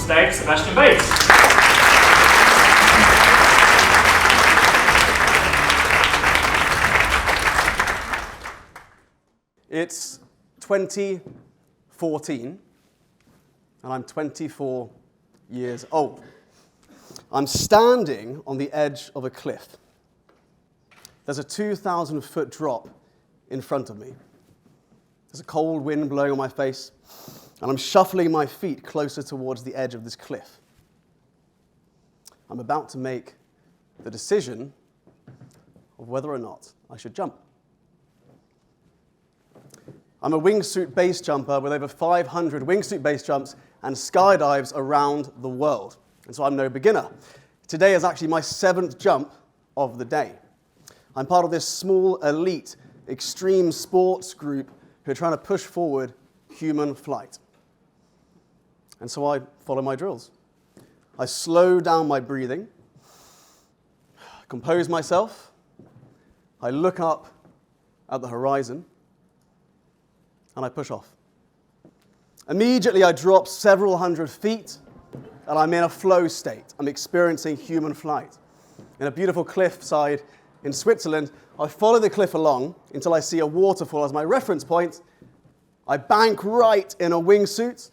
stage Sebastian Bates. It's 2014, and I'm 24 years old. I'm standing on the edge of a cliff. There's a 2,000-foot drop in front of me. There's a cold wind blowing on my face, and I'm shuffling my feet closer towards the edge of this cliff. I'm about to make the decision of whether or not I should jump. I'm a wingsuit base jumper with over 500 wingsuit base jumps and skydives around the world. And so I'm no beginner. Today is actually my 7th jump of the day. I'm part of this small, elite, extreme sports group who are trying to push forward human flight. And so I follow my drills. I slow down my breathing, compose myself, I look up at the horizon, and I push off. Immediately, I drop several hundred feet, and I'm in a flow state. I'm experiencing human flight. In a beautiful cliffside in Switzerland, I follow the cliff along until I see a waterfall as my reference point. I bank right in a wingsuit,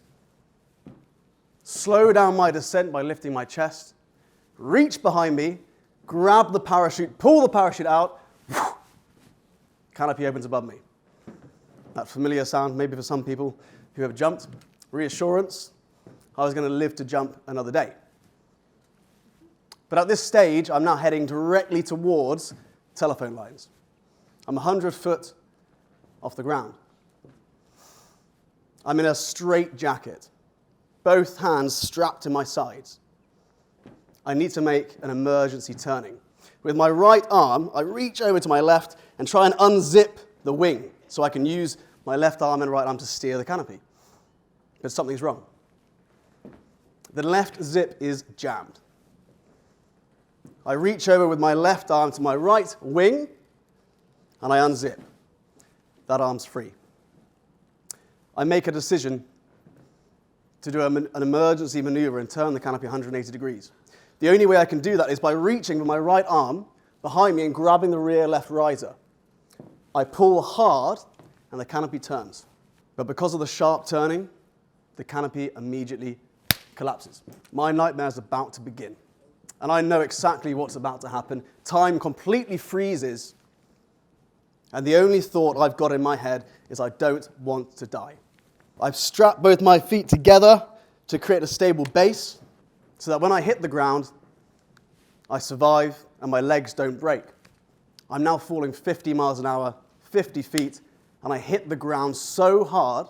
slow down my descent by lifting my chest, reach behind me, grab the parachute, pull the parachute out, canopy opens above me. That familiar sound, maybe for some people who have jumped, reassurance, I was going to live to jump another day. But at this stage, I'm now heading directly towards telephone lines. I'm 100 foot off the ground. I'm in a straight jacket, both hands strapped to my sides. I need to make an emergency turning. With my right arm, I reach over to my left and try and unzip the wing so I can use my left arm and right arm to steer the canopy. But something's wrong. The left zip is jammed. I reach over with my left arm to my right wing, and I unzip. That arm's free. I make a decision to do an emergency maneuver and turn the canopy 180 degrees. The only way I can do that is by reaching with my right arm behind me and grabbing the rear left riser. I pull hard, and the canopy turns. But because of the sharp turning, the canopy immediately collapses. My nightmare is about to begin. And I know exactly what's about to happen. Time completely freezes. And the only thought I've got in my head is I don't want to die. I've strapped both my feet together to create a stable base so that when I hit the ground, I survive and my legs don't break. I'm now falling 50 miles an hour, 50 feet, and I hit the ground so hard,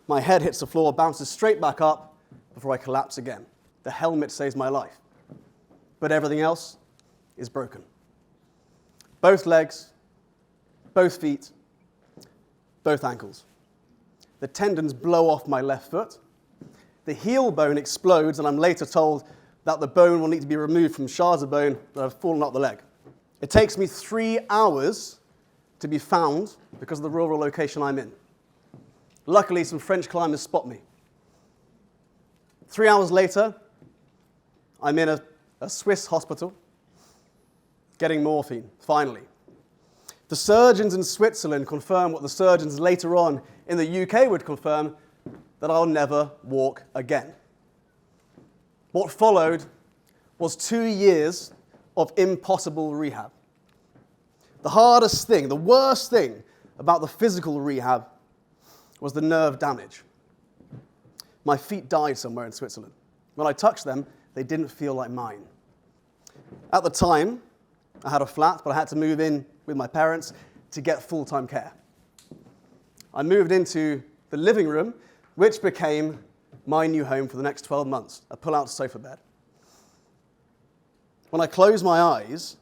my head hits the floor, bounces straight back up before I collapse again. The helmet saves my life. But everything else is broken. Both legs, both feet, both ankles. The tendons blow off my left foot. The heel bone explodes, and I'm later told that the bone will need to be removed from shards of bone that have fallen up the leg. It takes me 3 hours to be found because of the rural location I'm in. Luckily, some French climbers spot me. 3 hours later, I'm in a Swiss hospital getting morphine, finally. The surgeons in Switzerland confirm what the surgeons later on in the UK would confirm, that I'll never walk again. What followed was 2 years of impossible rehab. The hardest thing, the worst thing about the physical rehab was the nerve damage. My feet died somewhere in Switzerland. When I touched them, they didn't feel like mine. At the time, I had a flat, but I had to move in with my parents to get full-time care. I moved into the living room, which became my new home for the next 12 months, a pull-out sofa bed. When I close my eyes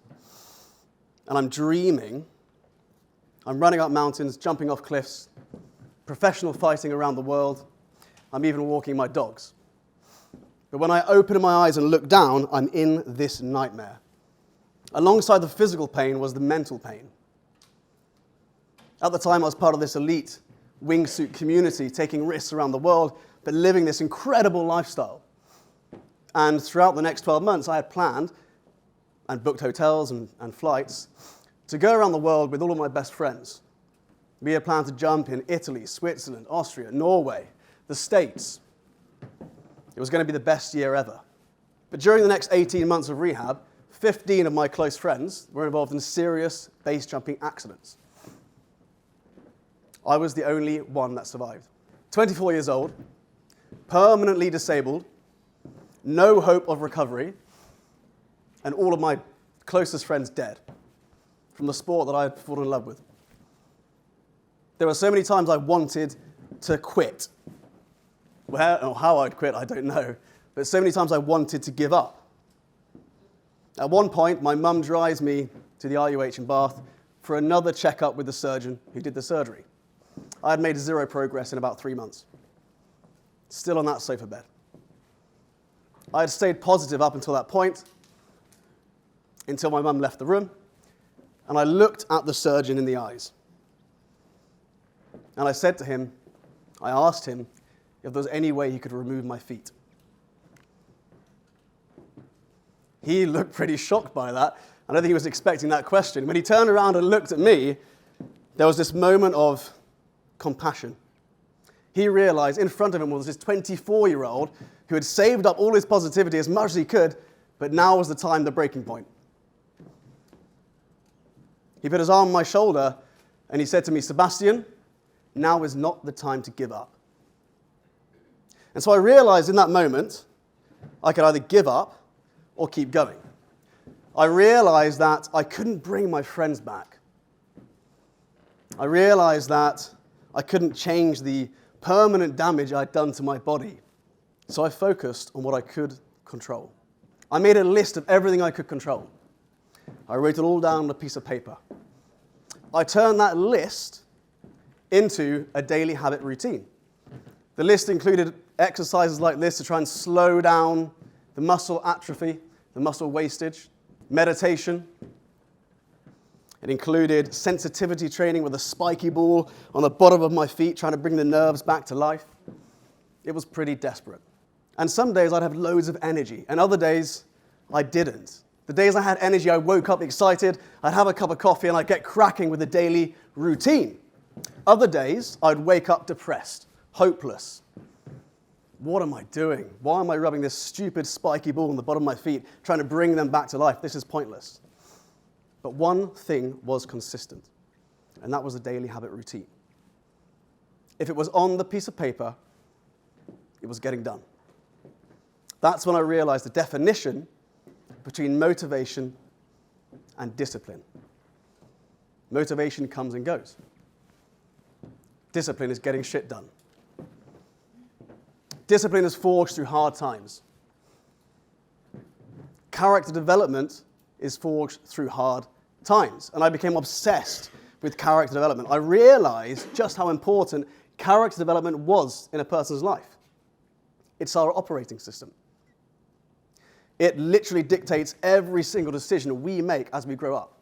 and I'm dreaming, I'm running up mountains, jumping off cliffs, professional fighting around the world. I'm even walking my dogs. But when I open my eyes and look down, I'm in this nightmare. Alongside the physical pain was the mental pain. At the time, I was part of this elite wingsuit community, taking risks around the world, but living this incredible lifestyle. And throughout the next 12 months, I had planned and booked hotels and flights to go around the world with all of my best friends. We had planned to jump in Italy, Switzerland, Austria, Norway, the States. It was going to be the best year ever. But during the next 18 months of rehab, 15 of my close friends were involved in serious base jumping accidents. I was the only one that survived. 24 years old, permanently disabled, no hope of recovery, and all of my closest friends dead from the sport that I had fallen in love with. There were so many times I wanted to quit. Where or how I'd quit, I don't know, but so many times I wanted to give up. At one point, my mum drives me to the RUH in Bath for another checkup with the surgeon who did the surgery. I had made zero progress in about 3 months. Still on that sofa bed. I had stayed positive up until that point, until my mum left the room, and I looked at the surgeon in the eyes. And I said to him, I asked him if there was any way he could remove my feet. He looked pretty shocked by that. I don't think he was expecting that question. When he turned around and looked at me, there was this moment of compassion. He realized in front of him was this 24-year-old who had saved up all his positivity as much as he could, but now was the time, the breaking point. He put his arm on my shoulder and he said to me, Sebastian, now is not the time to give up. And so I realized in that moment, I could either give up or keep going. I realized that I couldn't bring my friends back. I realized that I couldn't change the permanent damage I'd done to my body. So I focused on what I could control. I made a list of everything I could control. I wrote it all down on a piece of paper. I turned that list into a daily habit routine. The list included exercises like this to try and slow down the muscle atrophy, the muscle wastage, meditation. It included sensitivity training with a spiky ball on the bottom of my feet, trying to bring the nerves back to life. It was pretty desperate. And some days I'd have loads of energy, and other days I didn't. The days I had energy, I woke up excited, I'd have a cup of coffee, and I'd get cracking with the daily routine. Other days, I'd wake up depressed, hopeless. What am I doing? Why am I rubbing this stupid spiky ball on the bottom of my feet, trying to bring them back to life? This is pointless. But one thing was consistent, and that was a daily habit routine. If it was on the piece of paper, it was getting done. That's when I realized the definition between motivation and discipline. Motivation comes and goes. Discipline is getting shit done. Discipline is forged through hard times. Character development is forged through hard times. And I became obsessed with character development. I realized just how important character development was in a person's life. It's our operating system. It literally dictates every single decision we make as we grow up.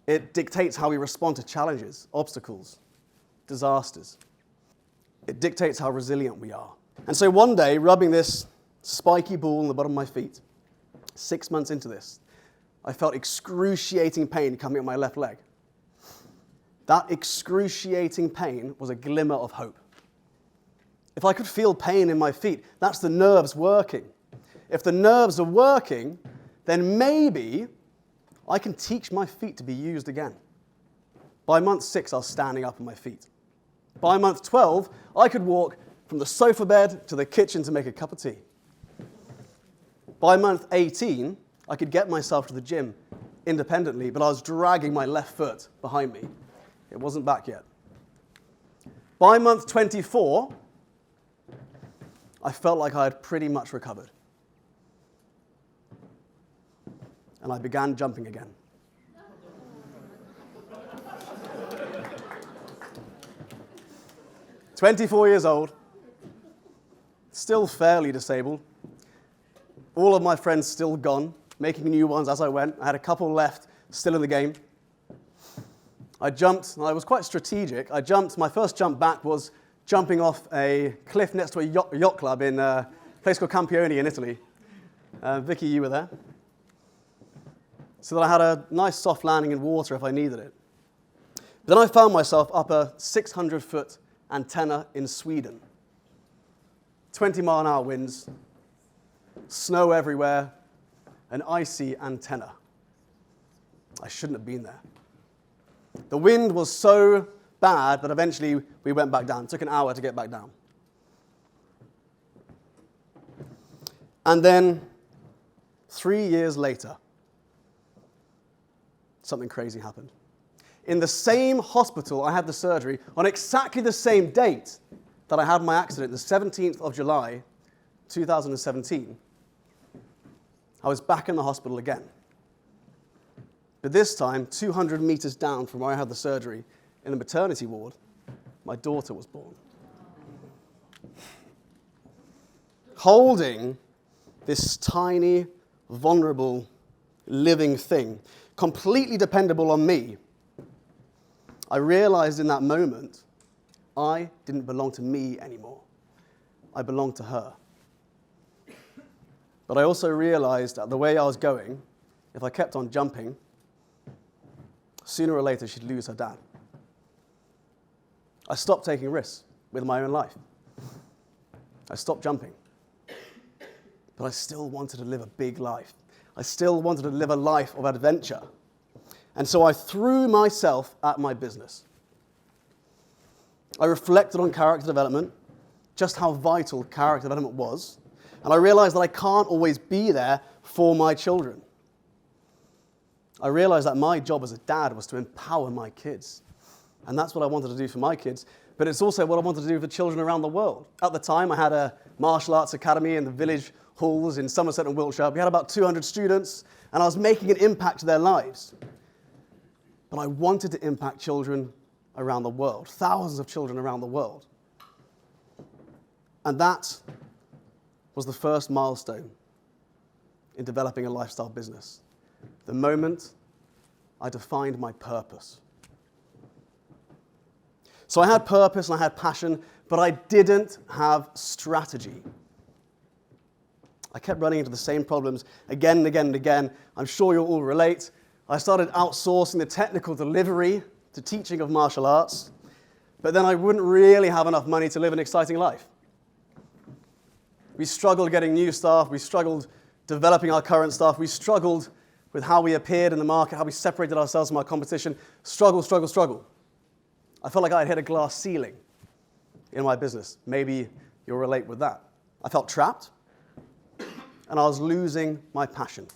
It dictates how we respond to challenges, obstacles, disasters. It dictates how resilient we are. And so one day, rubbing this spiky ball on the bottom of my feet, 6 months into this, I felt excruciating pain coming up my left leg. That excruciating pain was a glimmer of hope. If I could feel pain in my feet, that's the nerves working. If the nerves are working, then maybe I can teach my feet to be used again. By month 6, I was standing up on my feet. By month 12, I could walk from the sofa bed to the kitchen to make a cup of tea. By month 18, I could get myself to the gym independently, but I was dragging my left foot behind me. It wasn't back yet. By month 24, I felt like I had pretty much recovered. And I began jumping again. "24 years old, still fairly disabled. All of my friends still gone, making new ones as I went. I had a couple left, still in the game. I jumped, and I was quite strategic. My first jump back was jumping off a cliff next to a yacht club in a place called Campione in Italy. Vicky, you were there. So that I had a nice soft landing in water if I needed it. But then I found myself up a 600-foot antenna in Sweden. 20-mile-an-hour winds, snow everywhere, an icy antenna. I shouldn't have been there. The wind was so bad that eventually we went back down. It took an hour to get back down. And then 3 years later, something crazy happened. In the same hospital I had the surgery, on exactly the same date that I had my accident, the 17th of July, 2017, I was back in the hospital again. But this time, 200 meters down from where I had the surgery, in the maternity ward, my daughter was born. Holding this tiny, vulnerable, living thing, completely dependable on me, I realized in that moment, I didn't belong to me anymore. I belonged to her. But I also realized that the way I was going, if I kept on jumping, sooner or later she'd lose her dad. I stopped taking risks with my own life. I stopped jumping. But I still wanted to live a big life. I still wanted to live a life of adventure. And so I threw myself at my business. I reflected on character development, just how vital character development was, and I realized that I can't always be there for my children. I realized that my job as a dad was to empower my kids. And that's what I wanted to do for my kids, but it's also what I wanted to do for children around the world. At the time, I had a martial arts academy in the village halls in Somerset and Wiltshire. We had about 200 students, and I was making an impact to their lives. But I wanted to impact children around the world, thousands of children around the world. And that was the first milestone in developing a lifestyle business. The moment I defined my purpose. So I had purpose and I had passion, but I didn't have strategy. I kept running into the same problems again and again and again. I'm sure you'll all relate. I started outsourcing the technical delivery to teaching of martial arts, but then I wouldn't really have enough money to live an exciting life. We struggled getting new staff. We struggled developing our current staff. We struggled with how we appeared in the market, how we separated ourselves from our competition. Struggle. I felt like I had hit a glass ceiling in my business. Maybe you'll relate with that. I felt trapped, and I was losing my passion.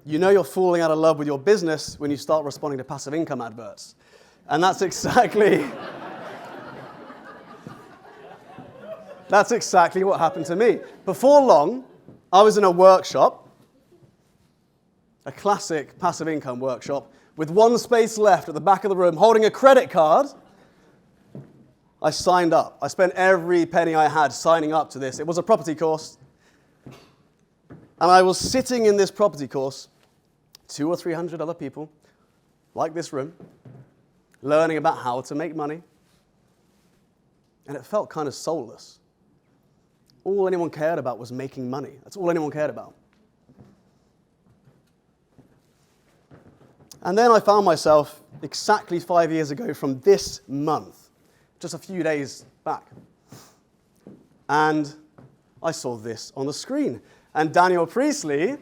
You know you're falling out of love with your business when you start responding to passive income adverts. And that's exactly what happened to me. Before long, I was in a workshop, a classic passive income workshop, with one space left at the back of the room, holding a credit card. I signed up. I spent every penny I had signing up to this. It was a property course. And I was sitting in this property course, 200 or 300 other people, like this room, learning about how to make money. And it felt kind of soulless. All anyone cared about was making money. That's all anyone cared about. And then I found myself exactly 5 years ago from this month, just a few days back. And I saw this on the screen. And Daniel Priestley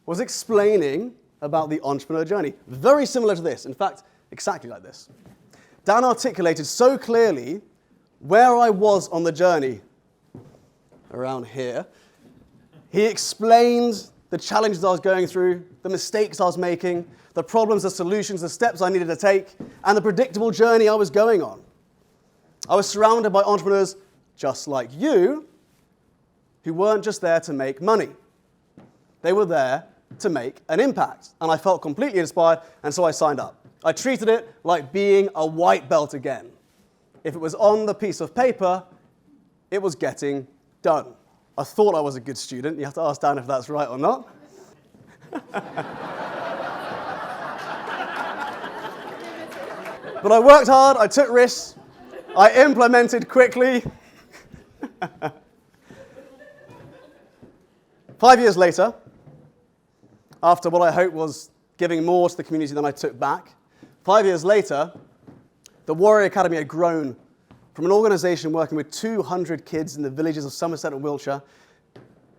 was explaining about the entrepreneur journey. Very similar to this. In fact, exactly like this. Dan articulated so clearly where I was on the journey, around here. He explained the challenges I was going through, the mistakes I was making, the problems, the solutions, the steps I needed to take, and the predictable journey I was going on. I was surrounded by entrepreneurs just like you, who weren't just there to make money. They were there to make an impact. And I felt completely inspired, and so I signed up. I treated it like being a white belt again. If it was on the piece of paper, it was getting done. I thought I was a good student. You have to ask Dan if that's right or not. But I worked hard, I took risks, I implemented quickly. 5 years later, after what I hoped was giving more to the community than I took back, 5 years later, the Warrior Academy had grown from an organization working with 200 kids in the villages of Somerset and Wiltshire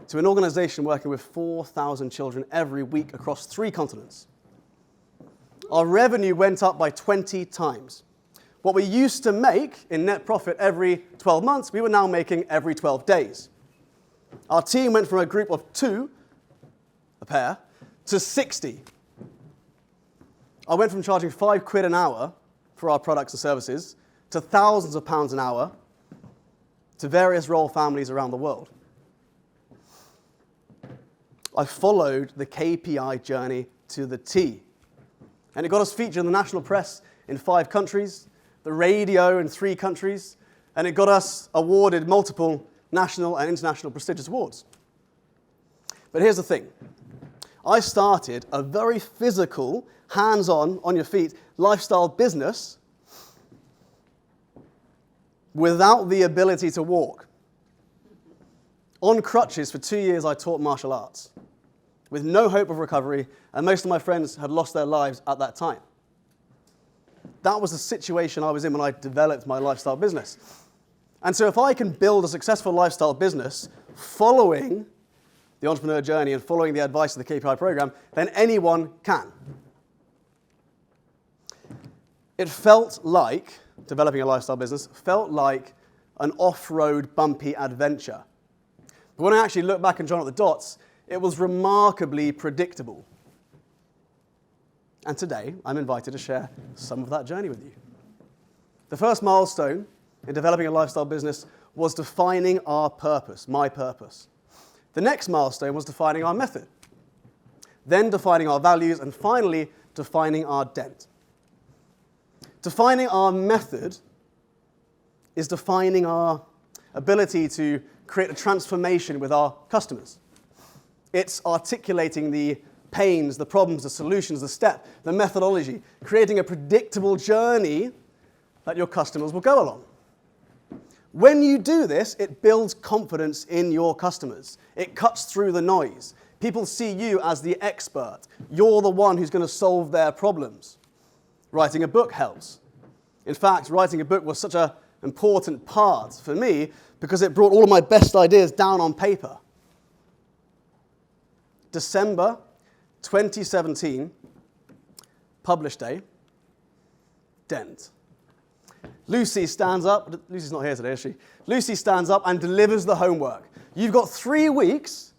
to an organization working with 4,000 children every week across 3 continents. Our revenue went up by 20 times. What we used to make in net profit every 12 months, we were now making every 12 days. Our team went from a group of 2, a pair, to 60. I went from charging £5 an hour for our products and services to thousands of pounds an hour to various royal families around the world. I followed the KPI journey to the T. And it got us featured in the national press in 5 countries, the radio in 3 countries, and it got us awarded multiple national and international prestigious awards. But here's the thing. I started a very physical, hands-on, on your feet, lifestyle business without the ability to walk. On crutches, for 2 years, I taught martial arts with no hope of recovery, and most of my friends had lost their lives at that time. That was the situation I was in when I developed my lifestyle business. And so if I can build a successful lifestyle business following the entrepreneur journey and following the advice of the KPI program, then anyone can. It felt like, developing a lifestyle business, felt like an off-road bumpy adventure. But when I actually look back and join up the dots, it was remarkably predictable. And today, I'm invited to share some of that journey with you. The first milestone in developing a lifestyle business was defining our purpose, my purpose. The next milestone was defining our method, then defining our values, and finally, defining our dent. Defining our method is defining our ability to create a transformation with our customers. It's articulating the pains, the problems, the solutions, the step, the methodology, creating a predictable journey that your customers will go along. When you do this, it builds confidence in your customers. It cuts through the noise. People see you as the expert. You're the one who's going to solve their problems. Writing a book helps. In fact, writing a book was such an important part for me because it brought all of my best ideas down on paper. December 2017, publish day, dent. Lucy stands up. Lucy's not here today, is she? Lucy stands up and delivers the homework. You've got 3 weeks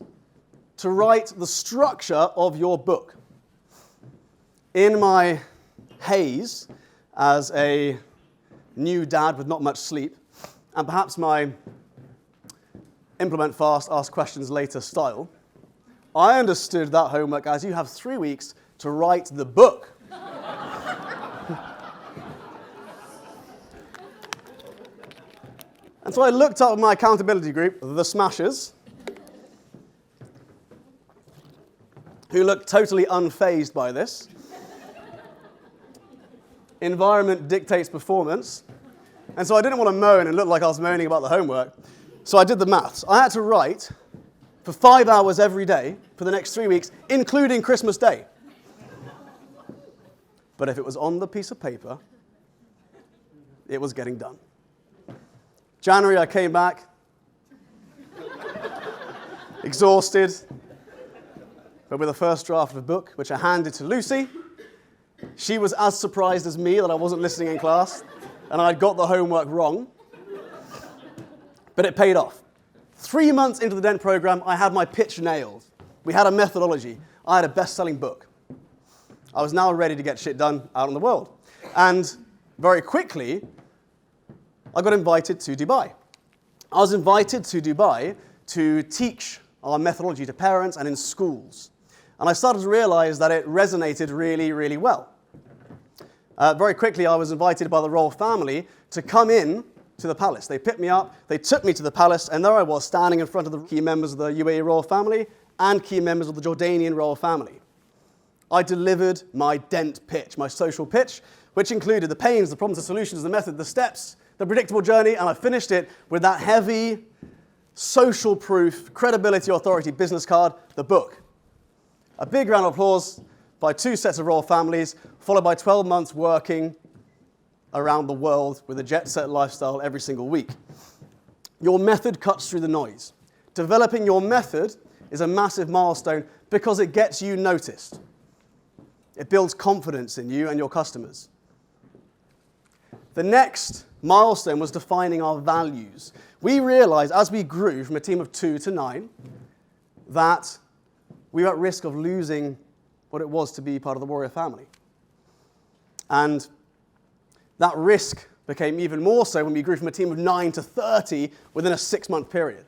to write the structure of your book. In my haze as a new dad with not much sleep, and perhaps my implement fast, ask questions later style, I understood that homework as you have 3 weeks to write the book. And so I looked up my accountability group, the Smashers, who looked totally unfazed by this. Environment dictates performance. And so I didn't want to moan and look like I was moaning about the homework. So I did the maths. I had to write for 5 hours every day for the next 3 weeks, including Christmas Day. But if it was on the piece of paper, it was getting done. January, I came back, exhausted, but with a first draft of a book, which I handed to Lucy. She was as surprised as me that I wasn't listening in class, and I'd got the homework wrong. But it paid off. 3 months into the Dent program, I had my pitch nailed. We had a methodology. I had a best-selling book. I was now ready to get shit done out in the world. And very quickly, I got invited to Dubai. I was invited to Dubai to teach our methodology to parents and in schools. And I started to realize that it resonated really, really well. Very quickly, I was invited by the royal family to come in to the palace. They picked me up, they took me to the palace, and there I was standing in front of the key members of the UAE royal family and key members of the Jordanian royal family. I delivered my Dent pitch, my social pitch, which included the pains, the problems, the solutions, the method, the steps, The Predictable Journey, and I finished it with that heavy, social proof, credibility, authority business card, the book. A big round of applause by 2 sets of royal families, followed by 12 months working around the world with a jet-set lifestyle every single week. Your method cuts through the noise. Developing your method is a massive milestone because it gets you noticed. It builds confidence in you and your customers. The next milestone was defining our values. We realized as we grew from a team of 2 to 9 that we were at risk of losing what it was to be part of the Warrior family. And that risk became even more so when we grew from a team of 9 to 30 within a 6-month period.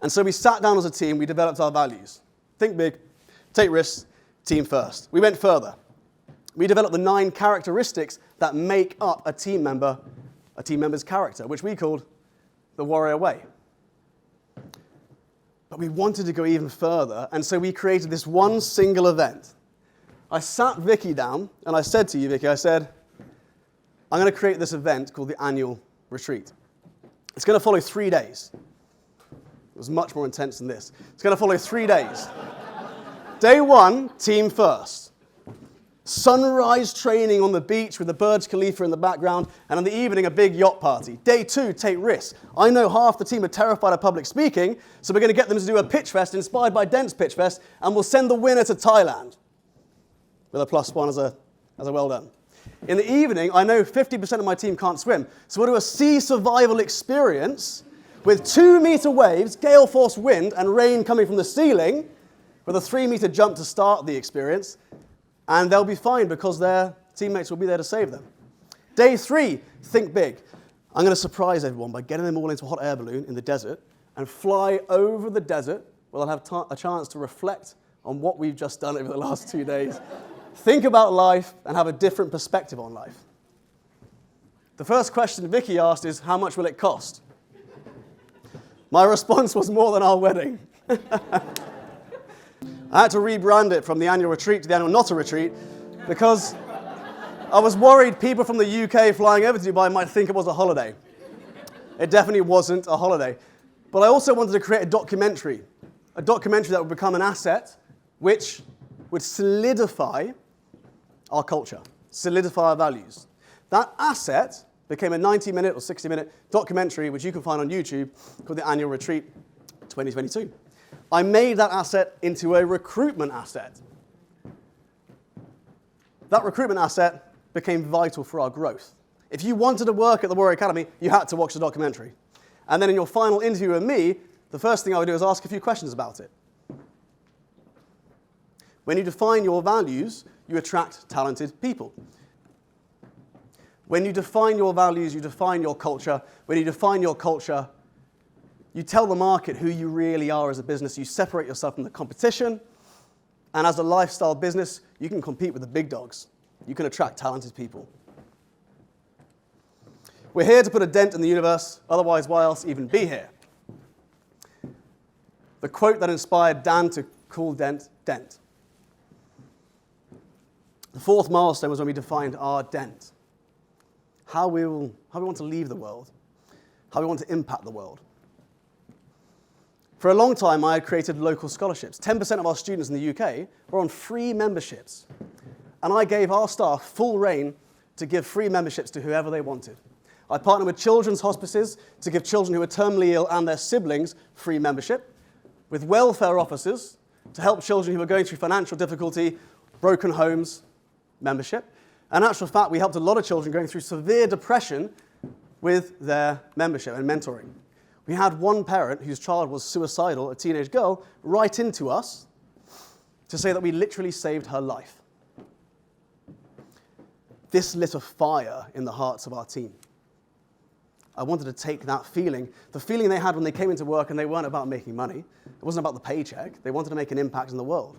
And so we sat down as a team, we developed our values. Think big, take risks, team first. We went further. We developed the 9 characteristics that make up a team member's character, which we called the Warrior Way. But we wanted to go even further, and so we created this one single event. I sat Vicky down, and I said to you, Vicky, I said, I'm going to create this event called the Annual Retreat. It's going to follow 3 days. It was much more intense than this. It's going to follow 3 days. Day 1, team first. Sunrise training on the beach with the Burj Khalifa in the background, and in the evening, a big yacht party. Day 2, take risks. I know half the team are terrified of public speaking, so we're going to get them to do a pitch fest inspired by Dent's Pitch Fest, and we'll send the winner to Thailand with a +1 as a well done. In the evening, I know 50% of my team can't swim, so we'll do a sea survival experience with 2-meter waves, gale force wind, and rain coming from the ceiling, with a 3-meter jump to start the experience, and they'll be fine because their teammates will be there to save them. Day 3, think big. I'm going to surprise everyone by getting them all into a hot air balloon in the desert and fly over the desert where they'll have a chance to reflect on what we've just done over the last 2 days. Think about life and have a different perspective on life. The first question Vicky asked is, how much will it cost? My response was more than our wedding. I had to rebrand it from the Annual Retreat to the Annual Not a Retreat because I was worried people from the UK flying over to Dubai might think it was a holiday. It definitely wasn't a holiday. But I also wanted to create a documentary that would become an asset which would solidify our culture, solidify our values. That asset became a 90-minute or 60-minute documentary, which you can find on YouTube, called the Annual Retreat 2022. I made that asset into a recruitment asset. That recruitment asset became vital for our growth. If you wanted to work at the Warrior Academy, you had to watch the documentary. And then in your final interview with me, the first thing I would do is ask a few questions about it. When you define your values, you attract talented people. When you define your values, you define your culture. When you define your culture, you tell the market who you really are as a business. You separate yourself from the competition. And as a lifestyle business, you can compete with the big dogs. You can attract talented people. We're here to put a dent in the universe. Otherwise, why else even be here? The quote that inspired Dan to call Dent, Dent. The 4th milestone was when we defined our dent. How we want to leave the world. How we want to impact the world. For a long time, I had created local scholarships. 10% of our students in the UK were on free memberships. And I gave our staff full reign to give free memberships to whoever they wanted. I partnered with children's hospices to give children who were terminally ill and their siblings free membership, with welfare officers to help children who were going through financial difficulty, broken homes, membership. And in actual fact, we helped a lot of children going through severe depression with their membership and mentoring. We had one parent whose child was suicidal, a teenage girl, write into us to say that we literally saved her life. This lit a fire in the hearts of our team. I wanted to take that feeling, the feeling they had when they came into work and they weren't about making money. It wasn't about the paycheck. They wanted to make an impact in the world.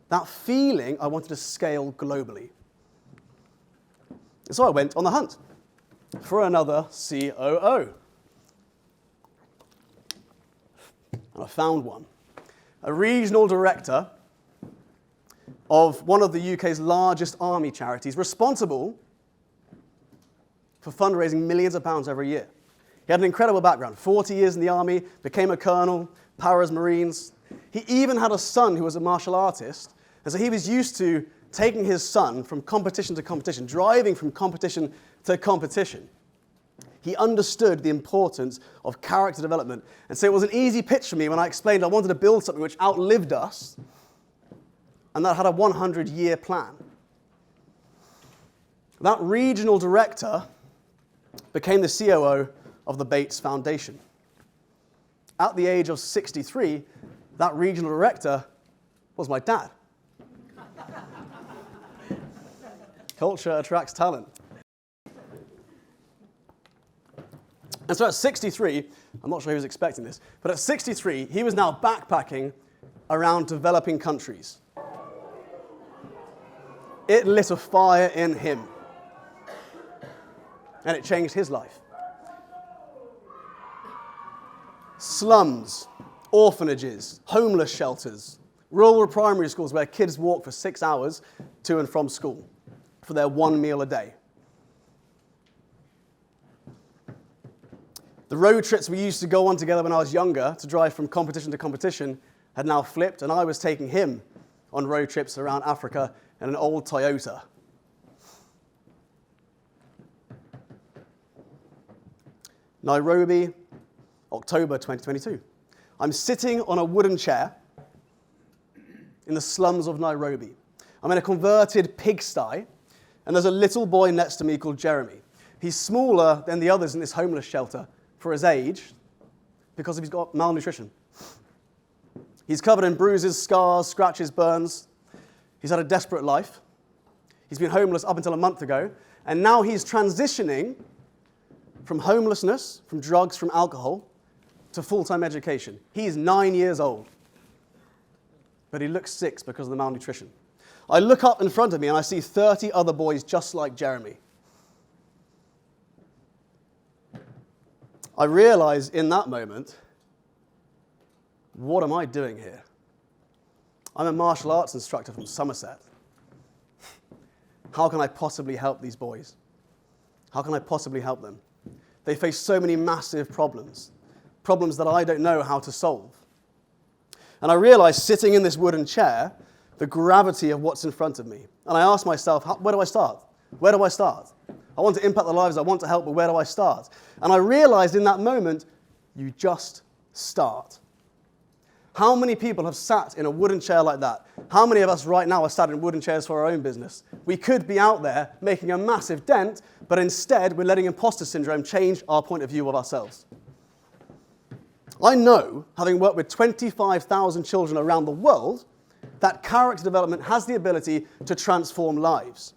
That feeling I wanted to scale globally. So I went on the hunt for another COO. And I found one. A regional director of one of the UK's largest army charities, responsible for fundraising millions of pounds every year. He had an incredible background, 40 years in the army, became a colonel, Paris Marines. He even had a son who was a martial artist, and so he was used to taking his son from competition to competition, driving from competition to competition. He understood the importance of character development, and so it was an easy pitch for me when I explained I wanted to build something which outlived us, and that had a 100-year plan. That regional director became the COO of the Bates Foundation. At the age of 63, that regional director was my dad. Culture attracts talent. And so at 63, I'm not sure he was expecting this, but at 63, he was now backpacking around developing countries. It lit a fire in him, and it changed his life. Slums, orphanages, homeless shelters, rural primary schools where kids walk for 6 hours to and from school for their one meal a day. The road trips we used to go on together when I was younger to drive from competition to competition had now flipped, and I was taking him on road trips around Africa in an old Toyota. Nairobi, October 2022. I'm sitting on a wooden chair in the slums of Nairobi. I'm in a converted pigsty, and there's a little boy next to me called Jeremy. He's smaller than the others in this homeless shelter for his age because he's got malnutrition. He's covered in bruises, scars, scratches, burns. He's had a desperate life. He's been homeless up until a month ago, and now he's transitioning from homelessness, from drugs, from alcohol, to full-time education. He's 9 years old, but he looks 6 because of the malnutrition. I look up in front of me and I see 30 other boys just like Jeremy. I realize in that moment, what am I doing here? I'm a martial arts instructor from Somerset. How can I possibly help these boys? How can I possibly help them? They face so many massive problems, problems that I don't know how to solve. And I realized sitting in this wooden chair, the gravity of what's in front of me. And I asked myself, where do I start? Where do I start? I want to impact their lives, I want to help, but where do I start? And I realized in that moment, you just start. How many people have sat in a wooden chair like that? How many of us right now are sat in wooden chairs for our own business? We could be out there making a massive dent, but instead we're letting imposter syndrome change our point of view of ourselves. I know, having worked with 25,000 children around the world, that character development has the ability to transform lives.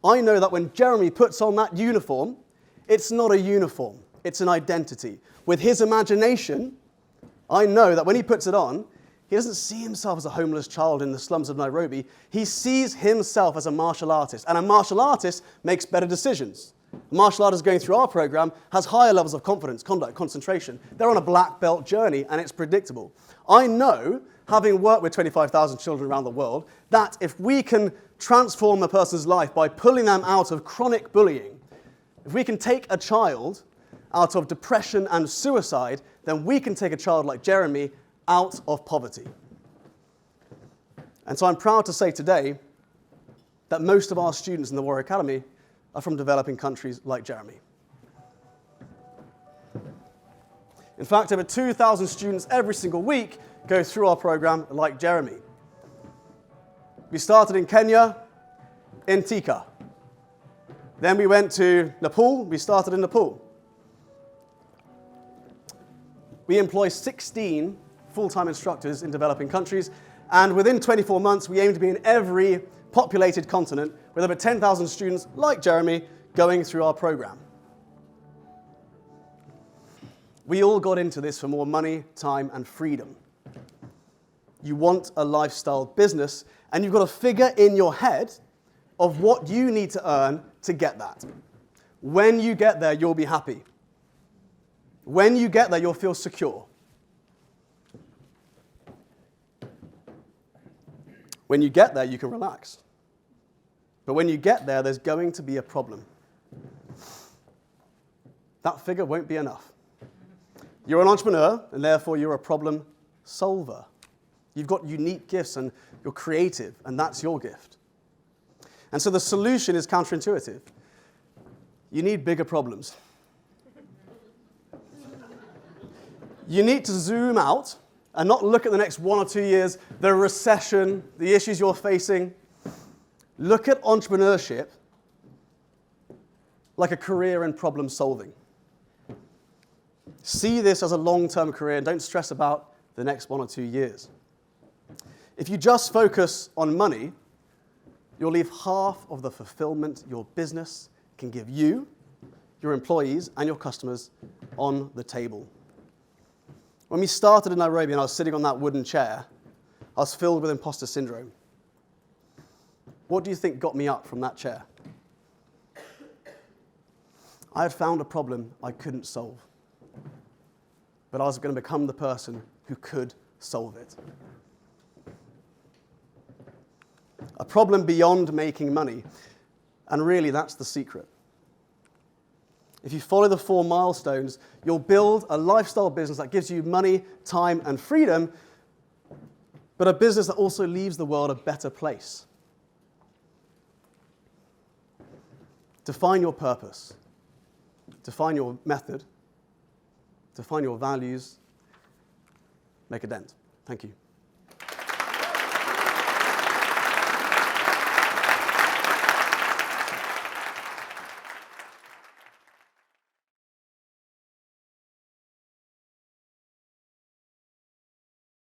I know that when Jeremy puts on that uniform, it's not a uniform, it's an identity. With his imagination, I know that when he puts it on, he doesn't see himself as a homeless child in the slums of Nairobi. He sees himself as a martial artist, and a martial artist makes better decisions. A martial artist going through our program has higher levels of confidence, conduct, concentration. They're on a black belt journey, and it's predictable. I know, having worked with 25,000 children around the world, that if we can transform a person's life by pulling them out of chronic bullying, if we can take a child out of depression and suicide, then we can take a child like Jeremy out of poverty. And so I'm proud to say today that most of our students in the Warrior Academy are from developing countries like Jeremy. In fact, over 2,000 students every single week go through our program like Jeremy. We started in Kenya, in Thika. Then we went to Nepal. We started in Nepal. We employ 16 full-time instructors in developing countries, and within 24 months, we aim to be in every populated continent with over 10,000 students like Jeremy going through our program. We all got into this for more money, time, and freedom. You want a lifestyle business, and you've got a figure in your head of what you need to earn to get that. When you get there, you'll be happy. When you get there, you'll feel secure. When you get there, you can relax. But when you get there, there's going to be a problem. that figure won't be enough. You're an entrepreneur, and therefore you're a problem solver. You've got unique gifts, and you're creative, and that's your gift. And so the solution is counterintuitive. You need bigger problems. You need to zoom out and not look at the next 1 or 2 years, the recession, the issues you're facing. Look at entrepreneurship like a career in problem solving. See this as a long-term career and don't stress about the next 1 or 2 years. If you just focus on money, you'll leave half of the fulfillment your business can give you, your employees, and your customers on the table. When we started in Nairobi and I was sitting on that wooden chair, I was filled with imposter syndrome. What do you think got me up from that chair? I had found a problem I couldn't solve, but I was going to become the person who could solve it. A problem beyond making money, and really that's the secret. If you follow the 4 milestones, you'll build a lifestyle business that gives you money, time, and freedom, but a business that also leaves the world a better place. Define your purpose. Define your method. Define your values. Make a dent. Thank you.